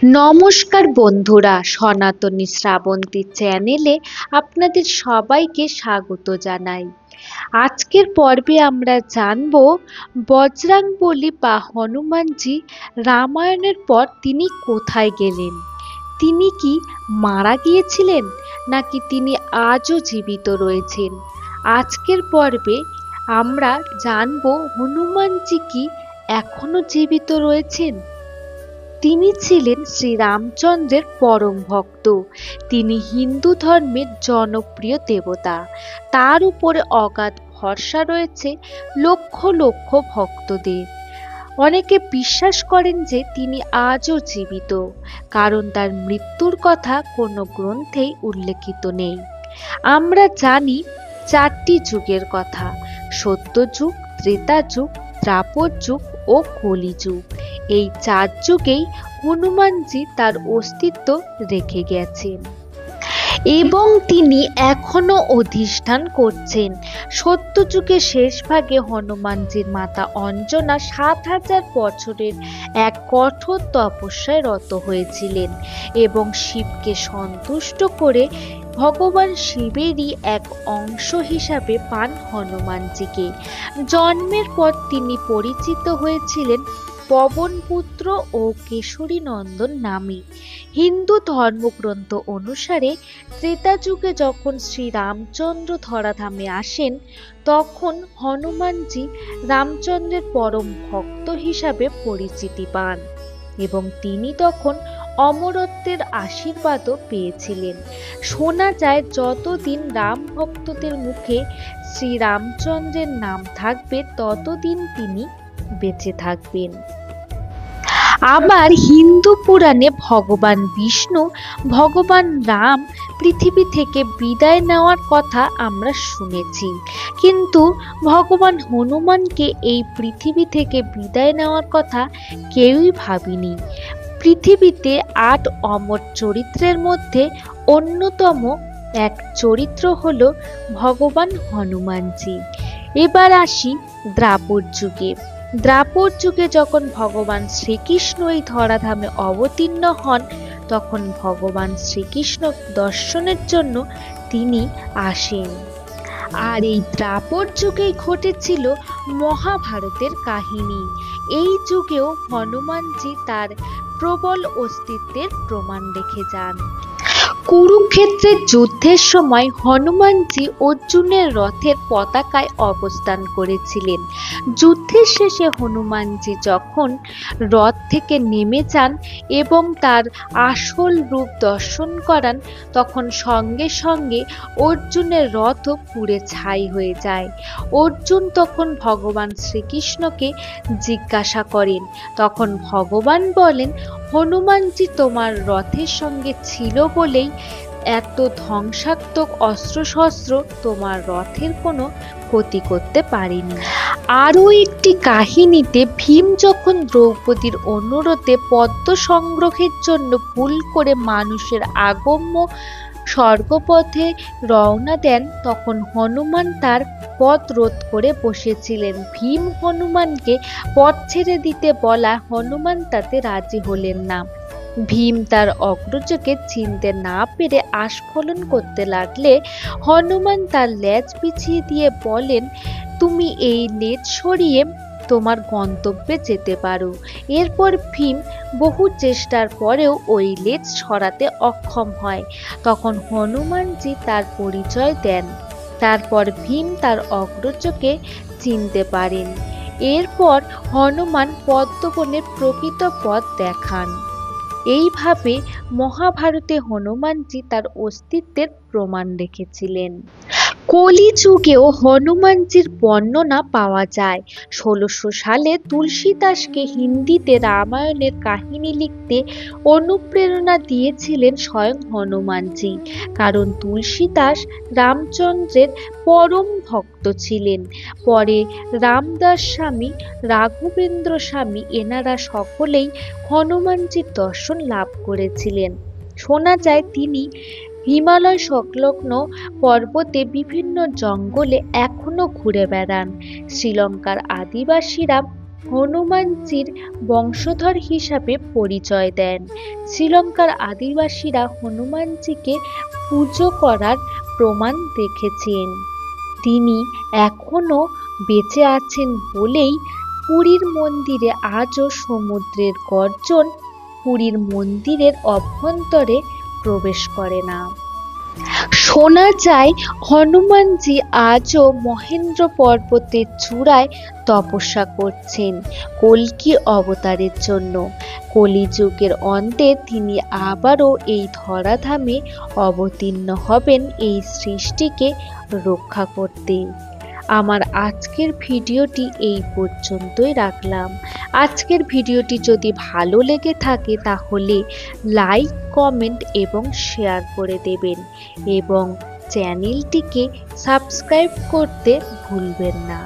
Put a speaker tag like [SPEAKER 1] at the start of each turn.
[SPEAKER 1] নমস্কার বন্ধুরা, সনাতনী শ্রাবন্তী চ্যানেলে আপনাদের সবাইকে স্বাগত জানাই। আজকের পর্বে আমরা জানব বজরংবলী বা হনুমানজি রামায়ণের পর তিনি কোথায় গেলেন। তিনি কি মারা গিয়েছিলেন নাকি তিনি আজও জীবিত রয়েছেন। আজকের পর্বে আমরা জানব হনুমানজি কি এখনো জীবিত রয়েছেন। তিনি ছিলেন শ্রীরামচন্দ্রের পরম ভক্ত। তিনি হিন্দু ধর্মের জনপ্রিয় দেবতা। তার উপরে অগাধ ভরসা রয়েছে লক্ষ লক্ষ ভক্তদের। অনেকে বিশ্বাস করেন যে তিনি আজও জীবিত, কারণ তার মৃত্যুর কথা কোনো গ্রন্থেই উল্লেখিত নেই। আমরা জানি চারটি যুগের কথা: সত্যযুগ, ত্রেতা যুগ, দ্বাপর যুগ ও কলিযুগ। এই চার যুগেই হনুমানজি তার অস্তিত্ব রেখে গেছেন এবং তিনি এখনো অধিষ্ঠান করছেন। সত্যযুগের শেষ ভাগে হনুমানজির মাতা অঞ্জনা ৭০০০ বছরের এক কঠোর তপস্যায় রত হয়েছিলেন এবং শিবকে সন্তুষ্ট করে ভগবান শিবেরই এক অংশ হিসাবে পান হনুমানজিকে। জন্মের পর তিনি পরিচিত হয়েছিলেন পবনপুত্র ও কেশরী নন্দন নামে। হিন্দু ধর্মগ্রন্থ অনুসারে ত্রেতা যুগে যখন শ্রীরামচন্দ্র ধরাধামে আসেন, তখন হনুমানজি রামচন্দ্রের পরম ভক্ত হিসাবে পরিচিতি পান এবং তিনি তখন অমরত্বের আশীর্বাদও পেয়েছিলেন। শোনা যায় যতদিন রাম ভক্তদের মুখে শ্রীরামচন্দ্রের নাম থাকবে ততদিন তিনি বেঁচে থাকবেন। আবার হিন্দু পুরাণে ভগবান বিষ্ণু, ভগবান রাম পৃথিবী থেকে বিদায় নেওয়ার কথা আমরা শুনেছি, কিন্তু ভগবান হনুমানকে এই পৃথিবী থেকে বিদায় নেওয়ার কথা কেউই ভাবেনি। পৃথিবীতে ৮ অমর চরিত্রের মধ্যে অন্যতম এক চরিত্র হল ভগবান হনুমানজি। এবার আসি দ্বাপর যুগে। দ্বাপর যুগে যখন ভগবান শ্রীকৃষ্ণ এই ধরাধামে অবতীর্ণ হন, তখন ভগবান শ্রীকৃষ্ণ দর্শনের জন্য তিনি আসেন। আর এই দ্বাপর যুগেই ঘটেছিল মহাভারতের কাহিনী। এই যুগেও হনুমানজি তার প্রবল অস্তিত্বের প্রমাণ রেখে যান। কুরুক্ষেত্রের যুদ্ধের সময় হনুমানজি অর্জুনের রথের পতাকায় অবস্থান করেছিলেন। যুদ্ধের শেষে হনুমানজি যখন রথ থেকে নেমে যান এবং তার আসল রূপ দর্শন করান, তখন সঙ্গে সঙ্গে অর্জুনের রথও পুড়ে ছাই হয়ে যায়। অর্জুন তখন ভগবান শ্রীকৃষ্ণকে জিজ্ঞাসা করেন। তখন ভগবান বলেন, হনুমানজি তোমার রথের সঙ্গে ছিল বলেই এত ধ্বংসাত্মক অস্ত্রশস্ত্র তোমার রথের কোনো ক্ষতি করতে পারেনি। আরও একটি কাহিনীতে ভীম যখন দ্রৌপদীর অনুরোধে পদ্ম সংগ্রহের জন্য ভুল করে মানুষের আগম্য স্বর্গপথে রওনা দেন, তখন হনুমান তার পথ রোধ করে বসেছিলেন। ভীম হনুমানকে পথ ছেড়ে দিতে বলা হনুমান তাতে রাজি হলেন না। ভীম তার অগ্রজকে চিনতে না পেরে আস্ফালন করতে লাগলে হনুমান তার লেজ পিছিয়ে দিয়ে বলেন, তুমি এই লেজ সরিয়ে তোমার গন্তব্যে যেতে পারো। এরপর ভীম বহু চেষ্টার পরেও ওই লেজ সরাতে অক্ষম হয়। তখন হনুমানজি তার পরিচয় দেন। তারপর ভীম তার অগ্রজকে চিনতে পারেন। এরপর হনুমান পদ্মবনের প্রকৃত পথ দেখান। এইভাবে মহাভারতে হনুমানজি তার অস্তিত্বের প্রমাণ রেখেছিলেন। কলিযুগেও হনুমানজির বর্ণনা পাওয়া যায়। ১৬০০ সালে তুলসীদাসকে হিন্দিতে রামায়ণের কাহিনী লিখতে অনুপ্রেরণা দিয়েছিলেন স্বয়ং হনুমানজি, কারণ তুলসীদাস রামচন্দ্রের পরম ভক্ত ছিলেন। পরে রামদাস স্বামী, রাঘবেন্দ্র স্বামী এনারা সকলেই হনুমানজির দর্শন লাভ করেছিলেন। শোনা যায় তিনি হিমালয় সংলগ্ন পর্বতে বিভিন্ন জঙ্গলে এখনো ঘুরে বেড়ান। শ্রীলঙ্কার আদিবাসীরা হনুমানজির বংশধর হিসাবে পরিচয় দেন। শ্রীলঙ্কার আদিবাসীরা হনুমানজিকে পুজো করার প্রমাণ দেখেছেন। তিনি এখনো বেঁচে আছেন বলেই পুরীর মন্দিরে আজও সমুদ্রের গর্জন পুরীর মন্দিরের অভ্যন্তরে প্রবেশ করে না। শোনা যায় হনুমানজি আজও মহেন্দ্র পর্বতের চূড়ায় তপস্যা করছেন কল্কি অবতারের জন্য। কলিযুগের অন্তে তিনি আবারও এই ধরাধামে অবতীর্ণ হবেন এই সৃষ্টিকে রক্ষা করতে। আমার আজকের ভিডিওটি এই পর্যন্তই রাখলাম। আজকের ভিডিওটি যদি ভালো লেগে থাকে তাহলে লাইক, কমেন্ট এবং শেয়ার করে দেবেন এবং চ্যানেলটিকে সাবস্ক্রাইব করতে ভুলবেন না।